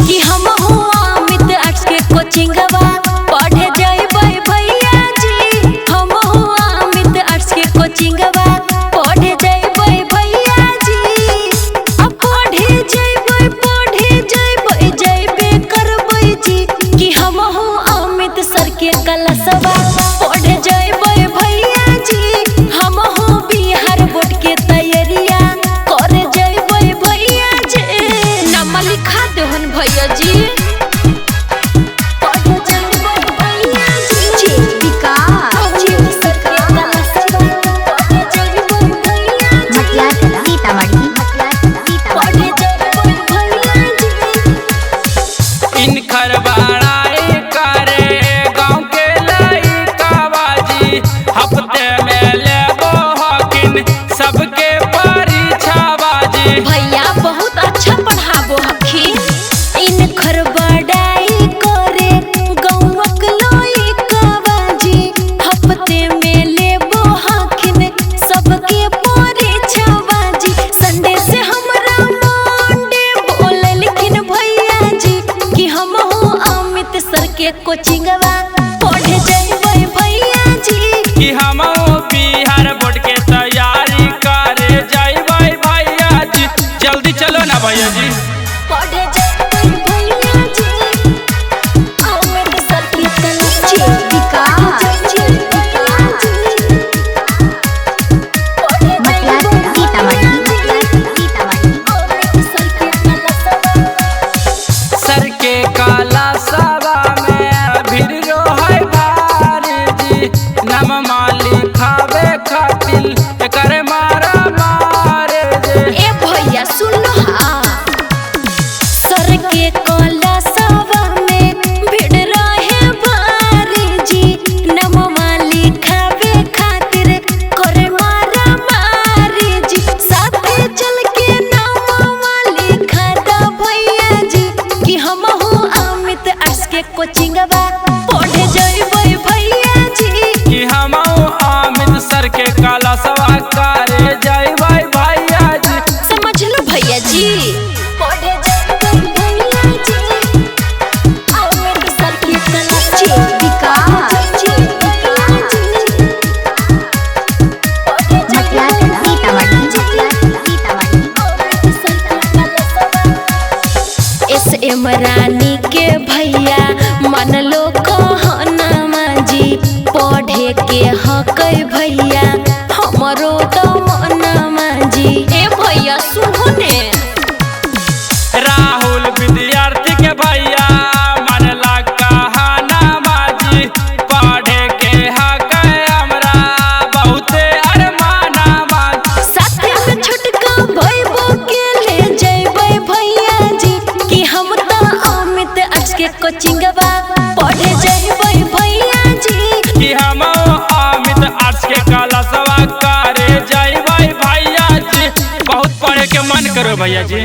कि हम अमित आर्ट्स के कोचिंगवा पढ़े जइबै भैया जी। हम अमित आर्ट्स के कोचिंगवा पढ़े जइबै भैया जी। अब पढ़े जइबै करबै जी। कि हम अमित सर के क्लासवा पढ़े जइबै भैया जी। हम बिहार बोर्ड के तैयारिया करे जइबै भैया जी। नाम लिखा देहन भैया जी। सबके परीक्षा बाजी भैया बहुत अच्छा पढ़ाबो हखिन। इन खरबड़ाई करे गौवक लइका बाजी। हफ्ते में लेबो हखिन सबके परीक्षा बाजी। संडे से हमरा मंडे बोललखिन भैया जी। कि हम अमित सर के कोचिंगवा पढ़े जइबै भैया जी। कि हम बिहार बोर्ड के तैयारी करे जइबै भैया जी। जल्दी चलो ना भैया जी। पढ़े जइबै भैया जी। अमित सर के क्लासवा सर के काला सभा में भीड़ रहे भारी जी। नाम लिखावे खातिर एकर मारा मारे जे। ए भैया सुन हा। सर के क्लासवा में भीड़ रहे भारी जी। नाम लिखावे खातिर करे मारा मारी जी। साथे चल के नाम लिखा दा भैया जी। कि हम अमित आर्ट्स के कोचिंगवा पढ़े जइबै भैया जी। कि हम अमित सर के क्लासवा करे जइबै भैया जी। समझ लो भैया जी। पढ़े जइबै भैया जी। अमित सर के एम रानी के भैया मन लो कहनमा जी। पढ़े के हकै भैया हमरो तो मनमा जी। ए भैया सुनो ने। राहुल विद्यार्थी के भैया मन कहनमा जी। पढ़े के हकै हमरा बहुते अरमानमा। साथे में छोटका भैबो के ले जइबै भैया जी। कि हम तो अमित आर्ट्स के कोचिंगवा पढ़े जइबै भैया जी। कि हम अमित आर्ट्स के क्लासवा करे जइबै भैया जी। बहुत पढ़े के मन करो भैया जी।